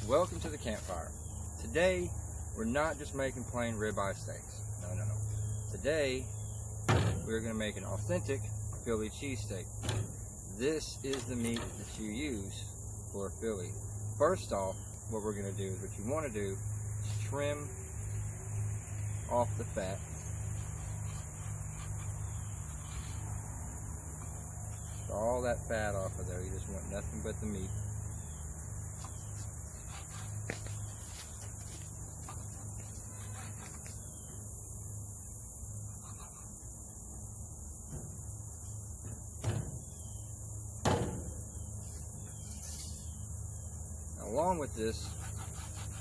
Welcome to the campfire. Today, we're not just making plain ribeye steaks. No. Today, we're going to make an authentic Philly cheesesteak. This is the meat that you use for a Philly. First off, what we're going to do is what you want to do is trim off the fat. Get all that fat off of there. You just want nothing but the meat. Along with this,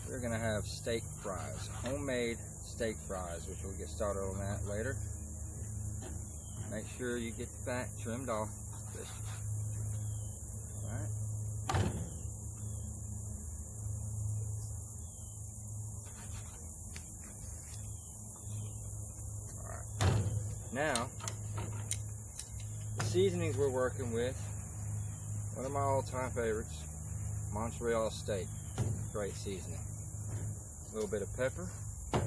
we're going to have steak fries, homemade steak fries, which we'll get started on that later. Make sure you get the fat trimmed off. Alright. Alright. Now, the seasonings we're working with, one of my all-time favorites, Montreal steak, great seasoning. A little bit of pepper, a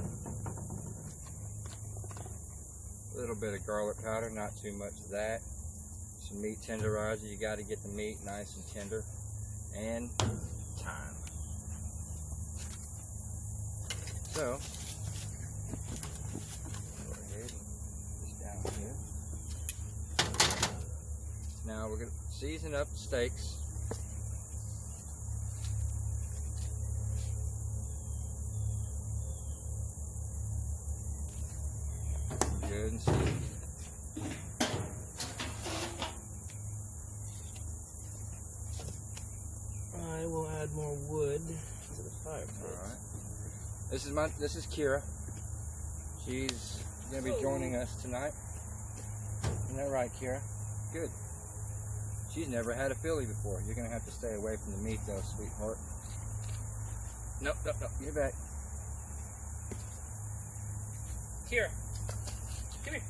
little bit of garlic powder, not too much of that. Some meat tenderizer, you got to get the meat nice and tender, and thyme. So, go ahead and put this down here. Now we're going to season up the steaks. Good and seasoned. I will add more wood to the fire pit. Alright. This is Kira. She's gonna be joining us tonight. Isn't that right, Kira? Good. She's never had a Philly before. You're gonna have to stay away from the meat though, sweetheart. Nope. Get back. Kira. Come here.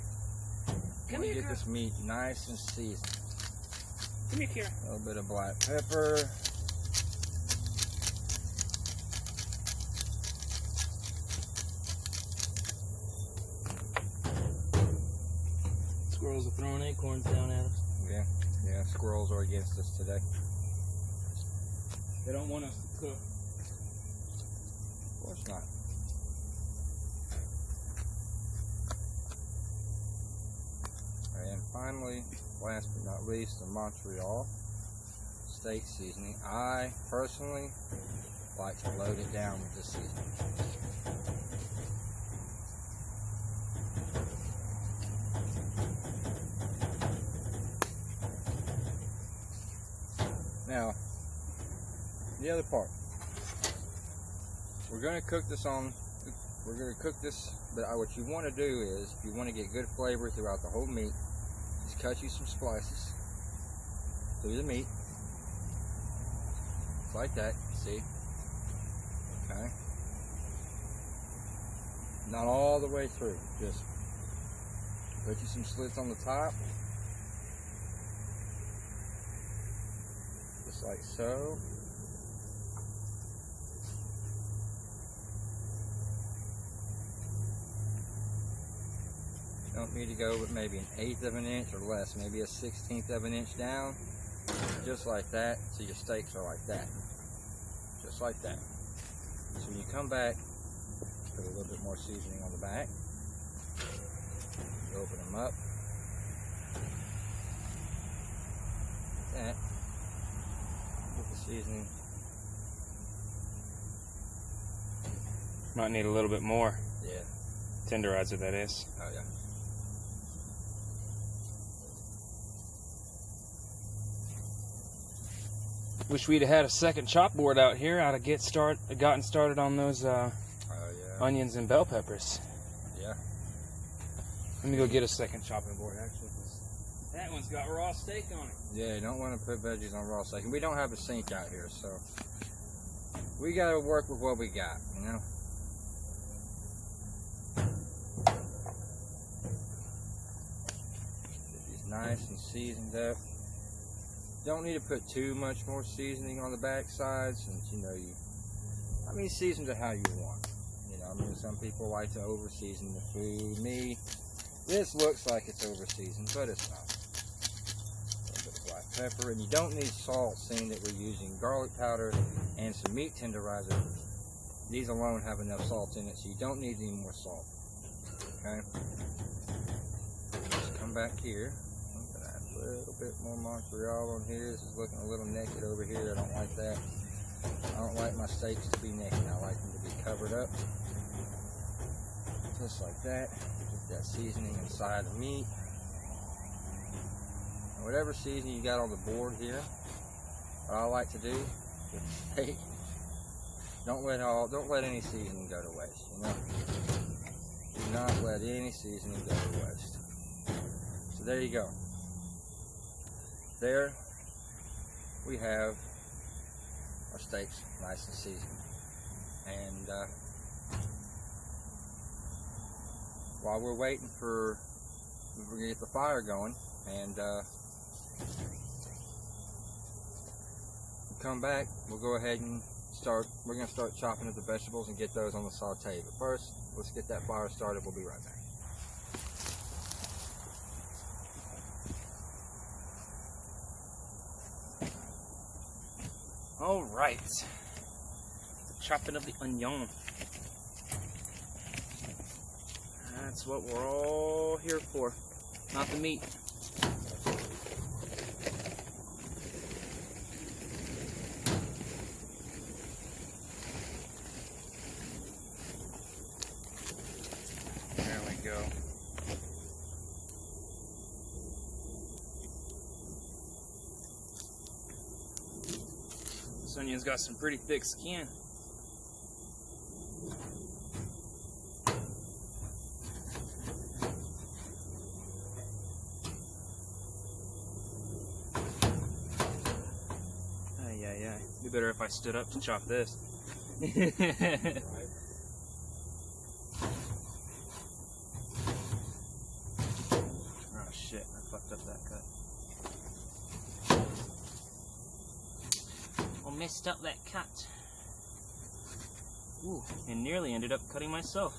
Come here, Get this meat nice and seasoned. Come here, Kira. A little bit of black pepper. Squirrels are throwing acorns down at us. Yeah, squirrels are against us today. They don't want us to cook. Of course not. And finally, last but not least, the Montreal steak seasoning. I personally like to load it down with this seasoning. Now, the other part. We're going to cook this, but what you want to do is, if you want to get good flavor throughout the whole meat, just cut you some slices through the meat. Just like that, see? Okay. Not all the way through, just put you some slits on the top. Just like so. Don't need to go but maybe 1/8 of an inch or less, maybe a 1/16 of an inch down, just like that. So your steaks are like that, just like that. So when you come back, put a little bit more seasoning on the back. You open them up, like that. Get the seasoning. Might need a little bit more. Yeah. Tenderizer, that is. Oh yeah. Wish we'd have had a second chop board out here. I'd have gotten started on those Yeah. onions and bell peppers. Yeah. Let me go get a second chopping board, actually. That one's got raw steak on it. Yeah, you don't want to put veggies on raw steak. And we don't have a sink out here, so we got to work with what we got, you know? Get these nice and seasoned up. Don't need to put too much more seasoning on the back side, since you know you I mean, season to how you want. You know, I mean, some people like to over-season the food. Me, this looks like it's over-seasoned, but it's not. A little bit of black pepper, and you don't need salt, seeing that we're using garlic powder and some meat tenderizer. These alone have enough salt in it, so you don't need any more salt. Okay? Just come back here. I'm gonna add a little bit more mozzarella on here. This is looking a little naked over here. I don't like that. I don't like my steaks to be naked. I like them to be covered up. Just like that. Get that seasoning inside the meat. And whatever seasoning you got on the board here, what I like to do with the steak, don't let any seasoning go to waste, you know? Do not let any seasoning go to waste. So there you go. There we have our steaks nice and seasoned. And while we're waiting we're gonna get the fire going, and come back, we'll go ahead and we're gonna start chopping up the vegetables and get those on the saute. But first, let's get that fire started. We'll be right back. All right, chopping of the onion. That's what we're all here for, not the meat. There we go. This onion's got some pretty thick skin. It'd be better if I stood up to chop this. Oh shit, I fucked up that cut. I messed up that cut. Ooh, and nearly ended up cutting myself.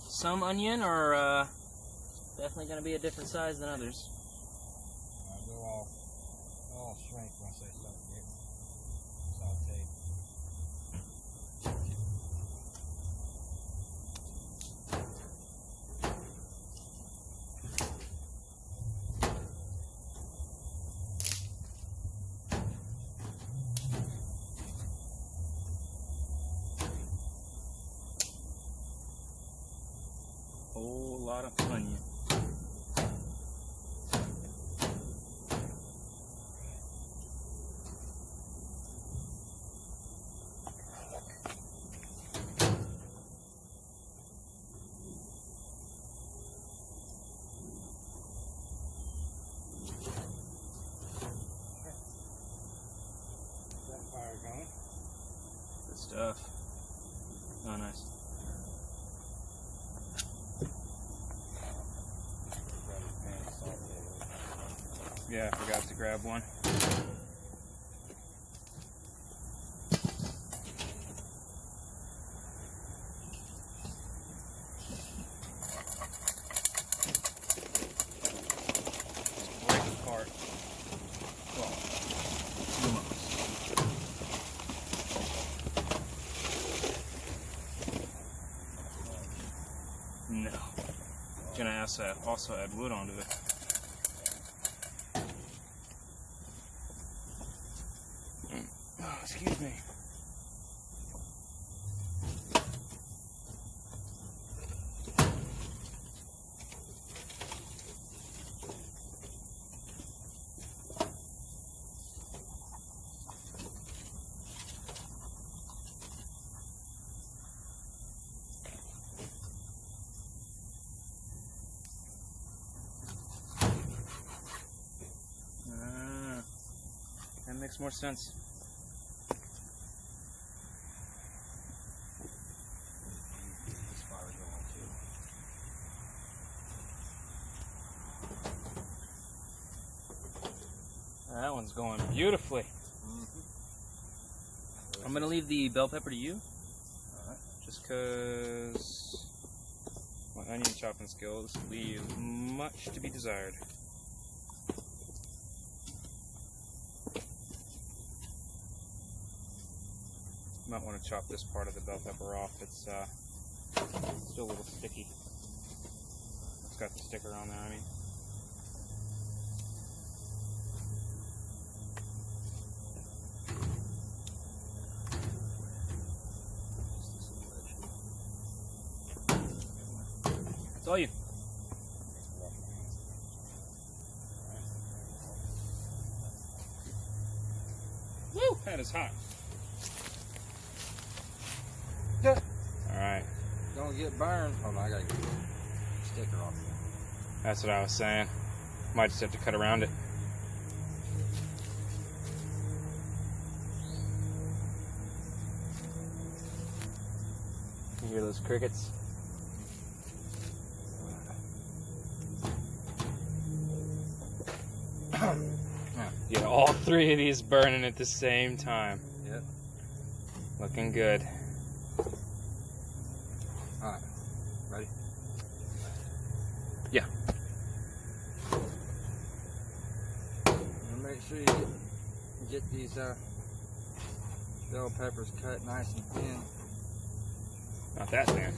Some onion are definitely going to be a different size than others. They'll all shrink once they start to get sauteed. Whole lot of onion. That fire going. Good stuff. Oh, nice. Yeah, I forgot to grab one. Break apart. Well, almost. No. Gonna also add wood onto it. Oh, excuse me. Makes more sense. This fire going too. That one's going beautifully. I'm gonna leave the bell pepper to you. Alright. Just cause my onion chopping skills leave much to be desired. You might want to chop this part of the bell pepper off. It's still a little sticky. It's got the sticker on there, I mean. It's all you. Woo! That is hot. Yeah. Alright. Don't get burned. Oh no, I gotta get the sticker off. That's what I was saying. Might just have to cut around it. You hear those crickets? Yeah, all three of these burning at the same time. Yep. Looking good. Alright. Ready? Yeah. And make sure you get these bell peppers cut nice and thin. Not that thin.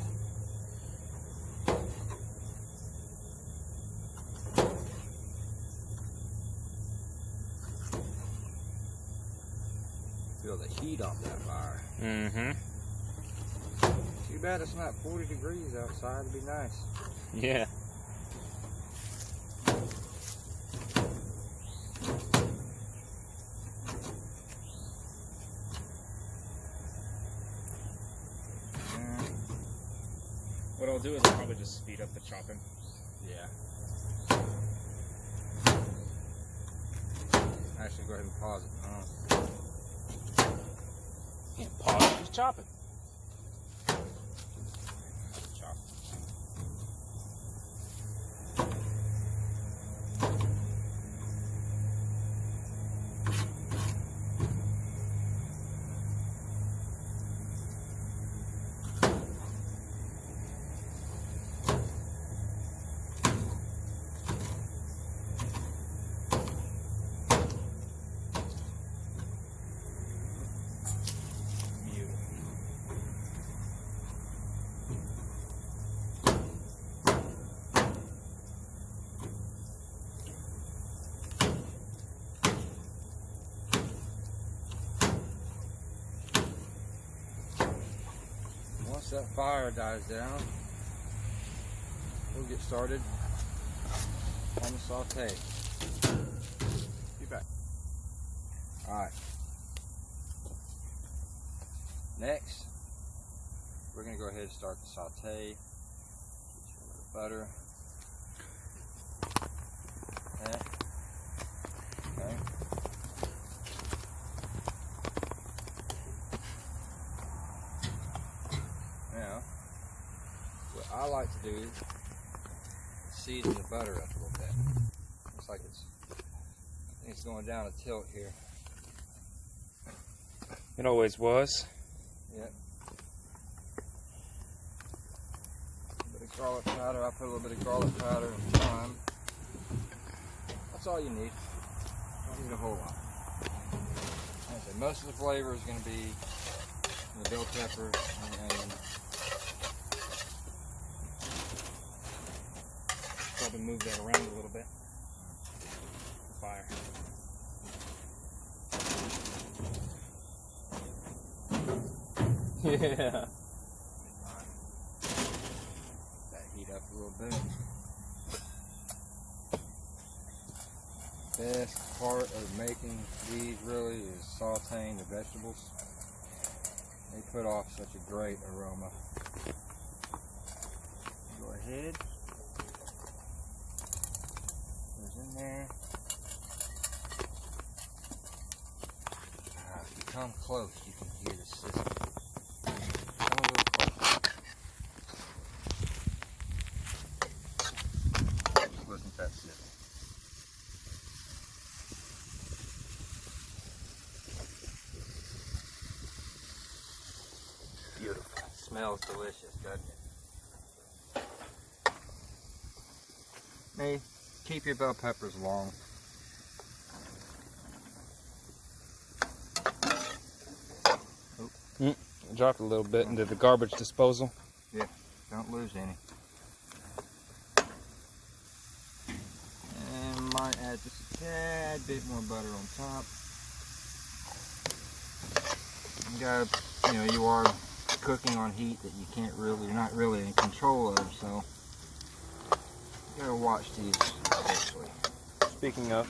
Feel the heat off that fire. Mm-hmm. Too bad it's not 40 degrees outside. It'd be nice. Yeah. What I'll do is I'll probably just speed up the chopping. Yeah. Actually, go ahead and pause it. Can't pause it, just chop it. Chop. Once that fire dies down, we'll get started on the saute. Be back. Alright. Next, we're going to go ahead and start the saute. Butter. Okay. Okay. Now, what I like to do is season the butter up a little bit. Looks like I think it's going down a tilt here. It always was. Yep. A bit of garlic powder. I put a little bit of garlic powder and thyme. That's all you need. Don't need a whole lot. Like I said, most of the flavor is going to be in the bell pepper and the onion. Probably move that around a little bit. The fire. Yeah. That heat up a little bit. Best part of making these really is sauteing the vegetables. They put off such a great aroma. Go ahead. There's in there. come close, you can hear the sizzle. Come a little close. Just listen to that sizzle. Beautiful. Smells delicious, doesn't it? Hey, keep your bell peppers long. Dropped a little bit into the garbage disposal. Yeah, don't lose any. And might add just a tad bit more butter on top. You are cooking on heat that you're not really in control of, so you gotta watch these closely. Speaking of,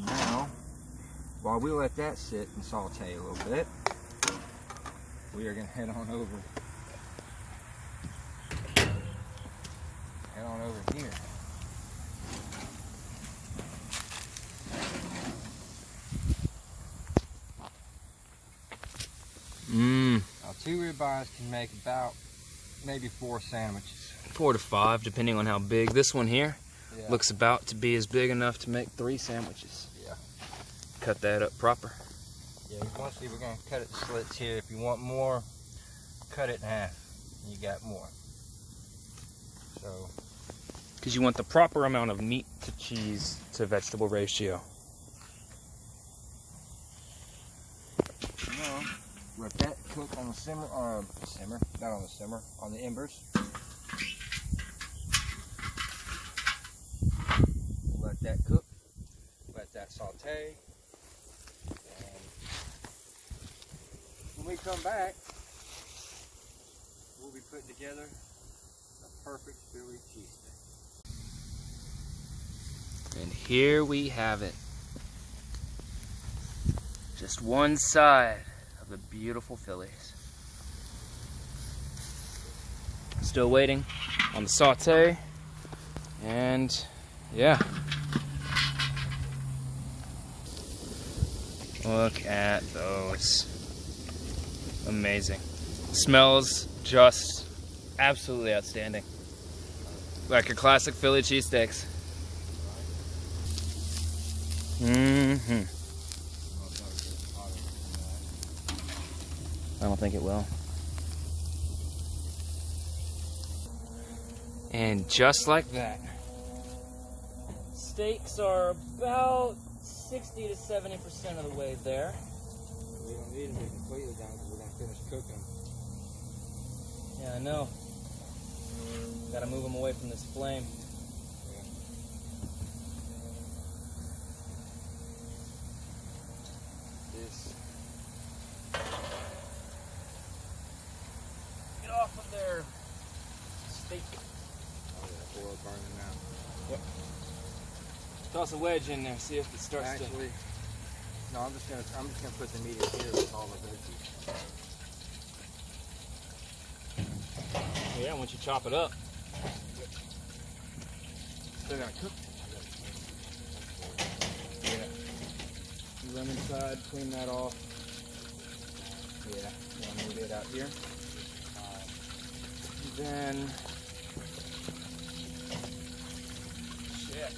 now, while we let that sit and saute a little bit, we are gonna head on over here. Now 2 ribeyes can make about maybe 4 sandwiches. 4 to 5, depending on how big. This one here Yeah. looks about to be as big enough to make 3 sandwiches. Yeah. Cut that up proper. Yeah, mostly we're going to cut it in slits here. If you want more, cut it in half. You got more. So, Because you want the proper amount of meat to cheese to vegetable ratio. now, let that cook on the simmer, not on the simmer, on the embers. Let that cook. Let that saute. And when we come back, we'll be putting together a perfect Philly cheesesteak. And here we have it. Just one side of the beautiful Phillies. Still waiting on the saute. And yeah. Look at those. Amazing. Smells just absolutely outstanding. Like your classic Philly cheesesteaks. Mm-hmm. I don't think it will. And just like that, steaks are about 60 to 70% of the way there. We don't need them to be completely done because we're going to finish cooking them. Yeah, I know. Gotta move them away from this flame. Get off of there, steak. Oh yeah, oil burning now. Yep. Toss a wedge in there, see if it starts Actually, no, I'm just gonna put the meat in here with all the veggies. to. Yeah, once you chop it up. Still gotta cook. Yeah. You run inside, clean that off. Yeah, Yeah, move it out here. Then, shit.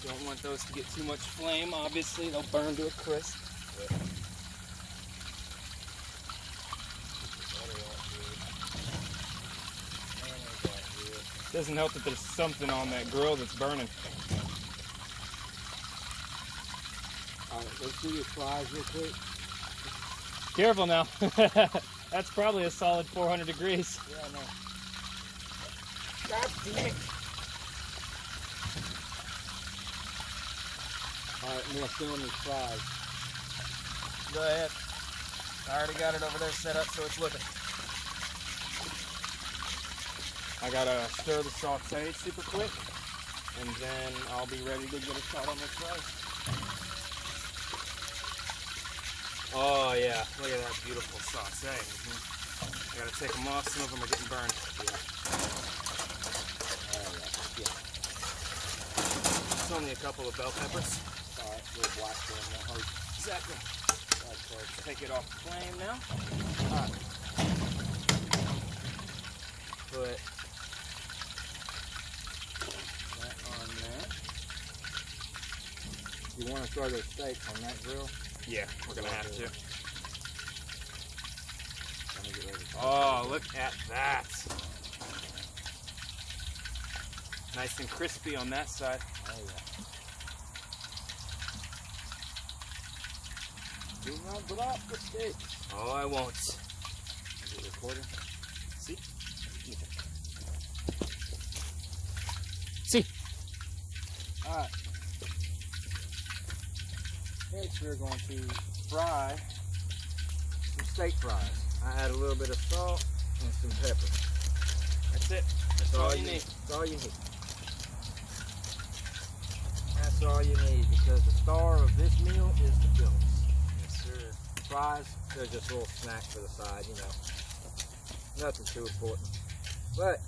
Don't want those to get too much flame. Obviously, they'll burn to a crisp. Doesn't help that there's something on that grill that's burning. Alright, let's do your fries real quick. Careful now. That's probably a solid 400 degrees. Yeah, I know. God damn it. Alright, I'm gonna film these fries. Go ahead. I already got it over there set up so it's looking. I gotta stir the saute super quick, and then I'll be ready to get a shot on this rice. Oh yeah, look at that beautiful sauce, eh? I gotta take them off, some of them are getting burned. It's only a couple of bell peppers. Alright, little black one, that hurt. Exactly. Let's take it off the flame now. Alright. Put that on there. You want to throw those steaks on that grill? Yeah, we're gonna have to. Let me get ready to Oh, look at that. Nice and crispy on that side. Oh yeah. Do not drop the steaks. Oh, I won't. Is it recording? See? Alright. Next we're going to fry some steak fries. I add a little bit of salt and some pepper. That's it. That's all you need. That's all you need. That's all you need, because the star of this meal is the filling. Yes, sir. Fries, they're just a little snack for the side, you know. Nothing too important. But,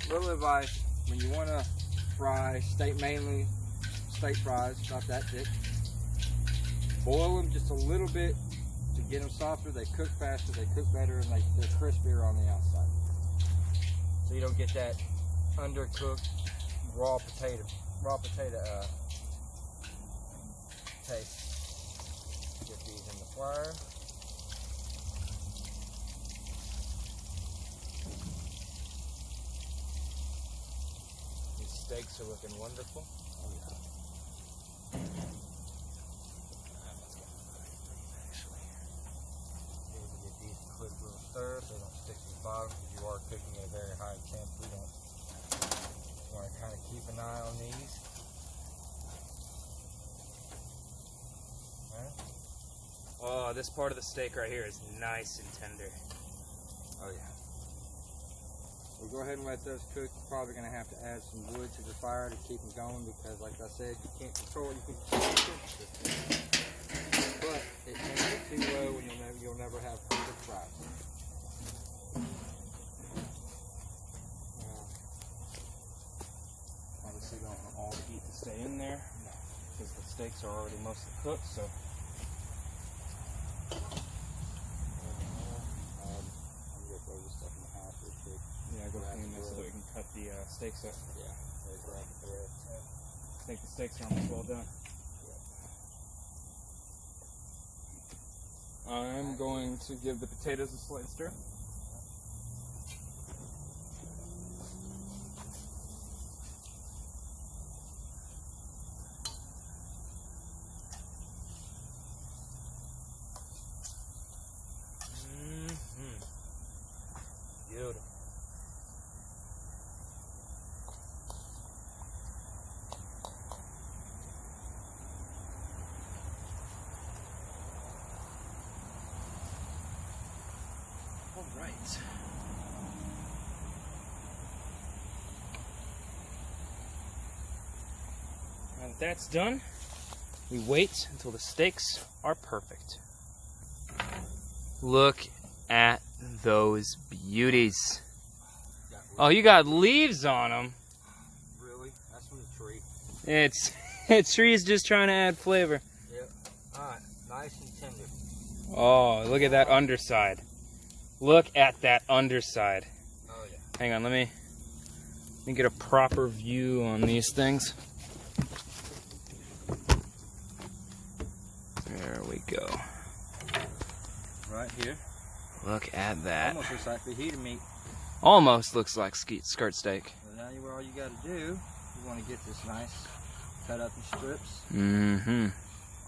little advice, when you want to fry steak, mainly steak fries, not that thick, boil them just a little bit to get them softer. They cook faster, they cook better, and they're crispier on the outside. So you don't get that undercooked raw potato taste. Get these in the fryer. These steaks are looking wonderful. Oh yeah. Get these a quick little stir so they don't stick to the bottom, because you are cooking at a very high temp. We don't want to kind of keep an eye on these. Oh, this part of the steak right here is nice and tender. Oh yeah. We'll go ahead and let those cook. You're probably going to have to add some wood to the fire to keep them going, because like I said, you can't control it. You can but it can't get too low, and you'll never have perfect fries. Obviously don't want all the heat to stay in there, because the steaks are already mostly cooked, so. Go clean this so that we can cut the steaks up. Yeah, there's right there. I think the steaks are almost well done. Yep. I'm going to give the potatoes a slight stir. Beautiful. All right. Now that that's done, we wait until the steaks are perfect. Look at those beauties. Oh, you got leaves on them. Really? That's from the tree. It's a tree's just trying to add flavor. Yep. Alright, nice and tender. Oh, look at that underside. Look at that underside. Oh yeah. Hang on, let me get a proper view on these things. There we go. Right here. Look at that. Almost looks like fajita meat. Almost looks like skirt steak. So now all you got to do, you want to get this nice, cut up in strips. Mm-hmm.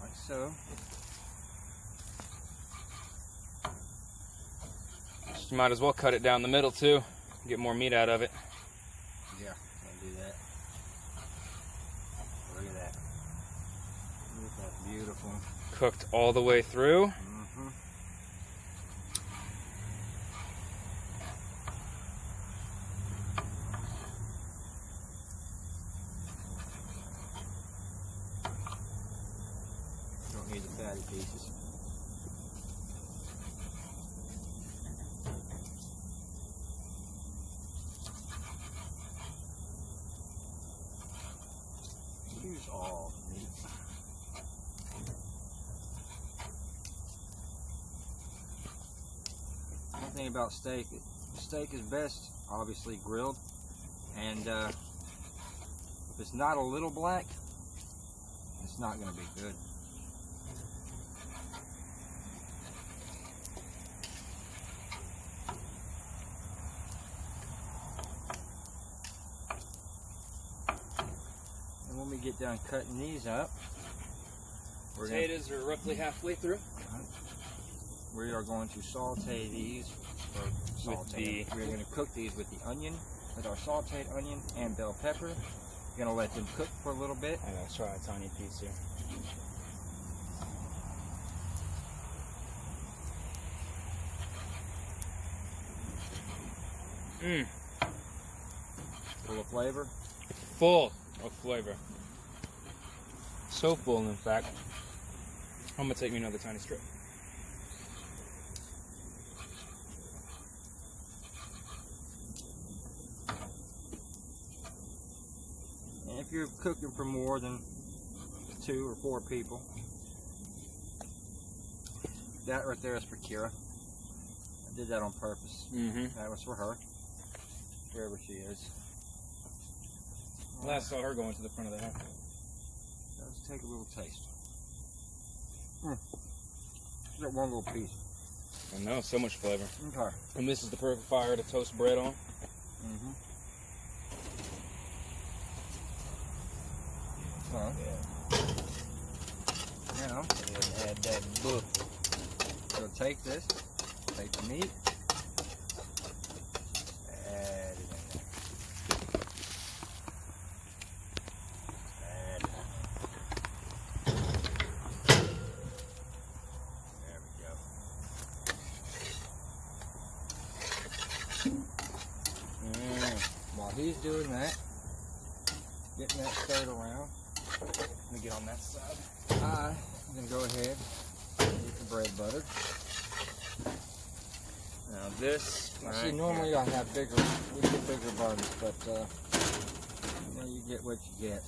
Like so. You might as well cut it down the middle too. Get more meat out of it. Yeah, I'll do that. Look at that. Look at that, beautiful. Cooked all the way through. Mm-hmm. Don't need pieces. Use all meat. One thing about steak is best obviously grilled, and if it's not a little black, it's not going to be good. And when we get done cutting these up, Potatoes are roughly halfway through. We are going to saute these, we're going to cook these with the onion, with our sauteed onion and bell pepper. We're going to let them cook for a little bit. I'm going to try a tiny piece here. Mmm. Full of flavor. Full of flavor. So full, in fact, I'm going to take me another tiny strip. And if you're cooking for more than 2 or 4 people, that right there is for Kira. I did that on purpose. That was for her, wherever she is. Last saw her going to the front of the house. Let's take a little taste. Just one little piece. I know, so much flavor. Okay. And this is the perfect fire to toast bread on. Well, now, Add that book. so take this, take the meat, add it in there. Add it. There we go. While he's doing that, getting that stirred around, Let me get on that side. I'm going to go ahead and get the bread buttered. Now this, See, normally I have we get bigger buns, but you know, you get what you get.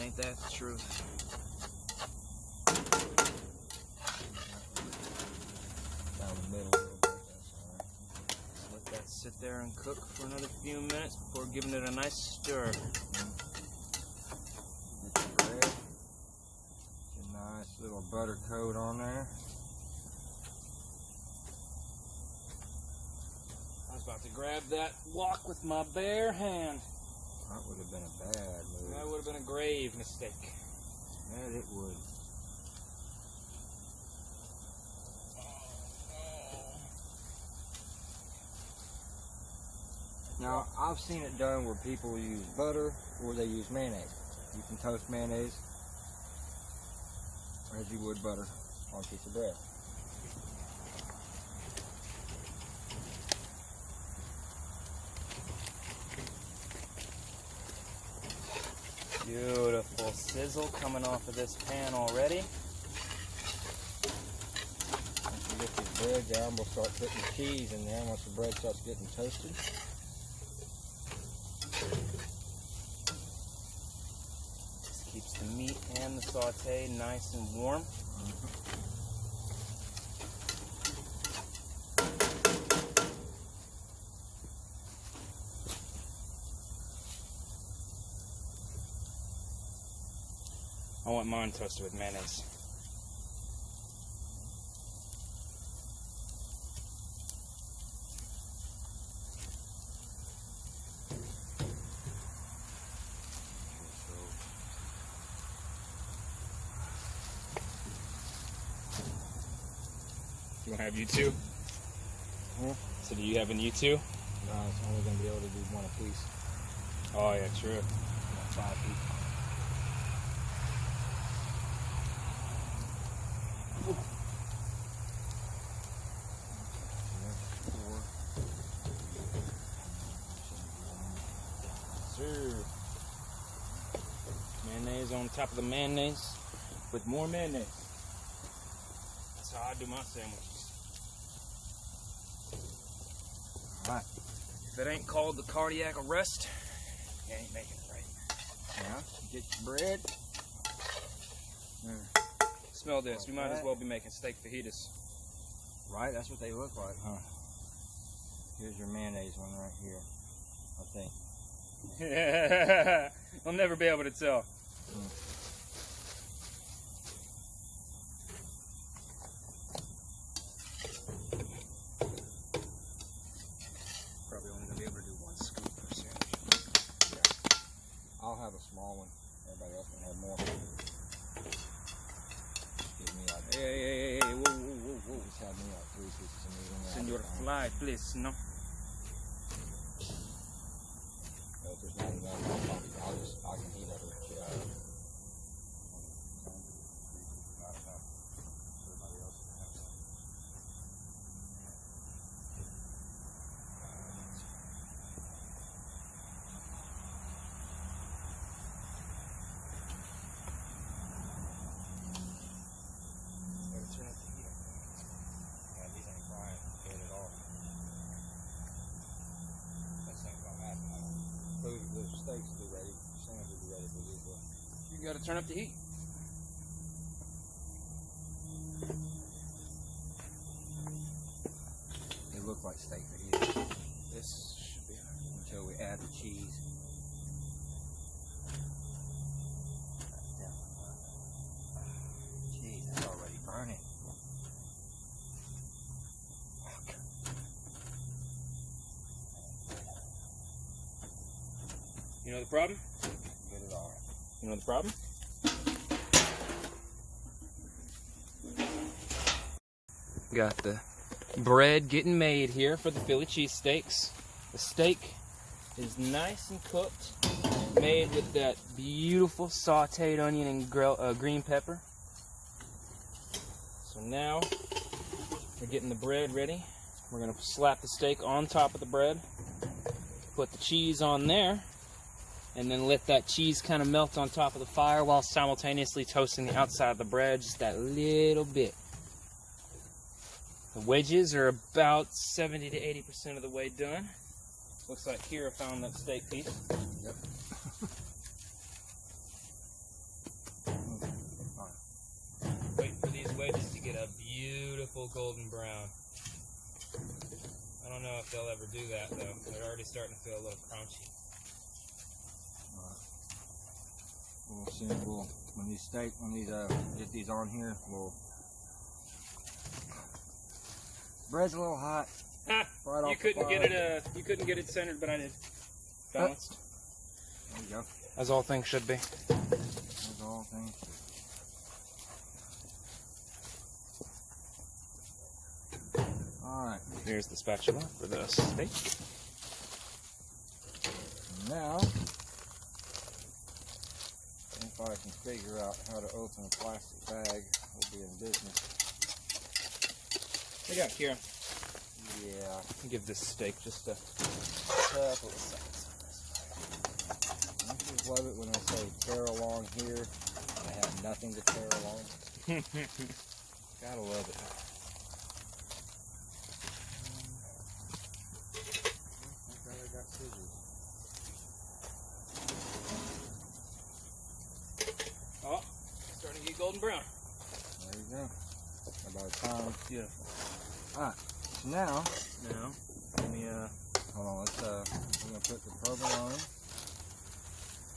Ain't that the truth? Down the middle a little bit, that's alright. Let that sit there and cook for another few minutes before giving it a nice stir. Get your bread. Get a nice little butter coat on there. I was about to grab that wok with my bare hand. That would have been a bad move. That would have been a grave mistake. That it would. Now, I've seen it done where people use butter or they use mayonnaise. You can toast mayonnaise as you would butter on a piece of bread. Beautiful sizzle coming off of this pan already. Once you get this bread down, we'll start putting the cheese in there once the bread starts getting toasted. Just keeps the meat and the saute nice and warm. I want mine toasted with mayonnaise. You want to have you two? So do you have an you two? No, it's only going to be able to do one apiece. Oh yeah, true. Not 5 people. Sir. Mayonnaise top of the mayonnaise with more mayonnaise. That's how I do my sandwiches. Alright. If it ain't called the cardiac arrest, you ain't making it right. Now, get your bread. Smell this. We might as well be making steak fajitas. Right, that's what they look like, huh? Here's your mayonnaise one right here, I think. I'll never be able to tell. Probably only gonna be able to do one scoop per sandwich. Yeah. I'll have a small one. Everybody else can have more. Give me like, Hey, whoa. just have me like 3 pieces of meat in there. Senor, fly, please, no? Well, if there's not enough, I can heat up not enough. Everybody else can have some. Turn up the heat. Yeah, these ain't frying good at all. That's ain't gonna happen. The steaks will be ready. The sandwich will be ready for these. You gotta turn up the heat. They look like steak fajitas This should be until we add the cheese. Cheese is already burning. You know the problem? Good at all. You know the problem? Got the bread getting made here for the Philly cheesesteaks. The steak is nice and cooked, made with that beautiful sauteed onion and green pepper. So now we're getting the bread ready. We're gonna slap the steak on top of the bread, put the cheese on there, and then let that cheese kind of melt on top of the fire while simultaneously toasting the outside of the bread just that little bit. The wedges are about 70 to 80% of the way done. Looks like Kira found that steak piece. Yep. Wait for these wedges to get a beautiful golden brown. I don't know if they'll ever do that though. They're already starting to feel a little crunchy. We'll see. When these get these on here, bread's a little hot. Ha! Right You off the couldn't fire. get it. You couldn't get it centered, but I did. Balanced, There you go. as all things should be. That's all things. All right. Here's the spatula for the steak. Now, if I can figure out how to open a plastic bag, we'll be in business. What do you got, Kira? Yeah. Give this steak just a couple of seconds. I just love it when I say tear along here, and I have nothing to tear along. Gotta love it. I got scissors. Oh, starting to get golden brown. There you go. About time. Beautiful. Alright, so now, Let me hold on, we're going to put the provolone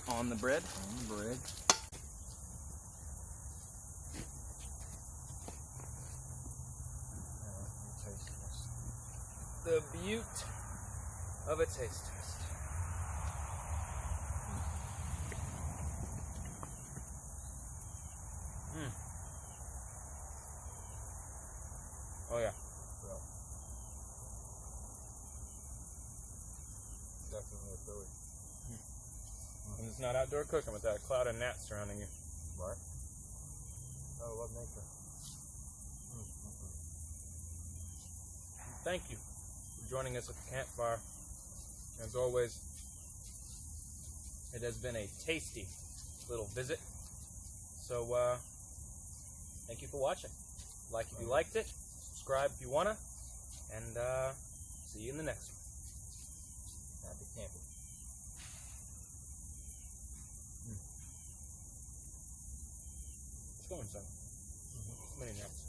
on the bread. on the bread. The beaut of a taste test. Oh yeah. Definitely a Philly. And it's not outdoor cooking with that cloud of gnats surrounding you. Right. Oh, I love nature. Thank you for joining us at the campfire. As always, it has been a tasty little visit So, thank you for watching. Like if you liked it, subscribe if you wanna, and see you in the next one. Happy camping. It's going, son. Many naps.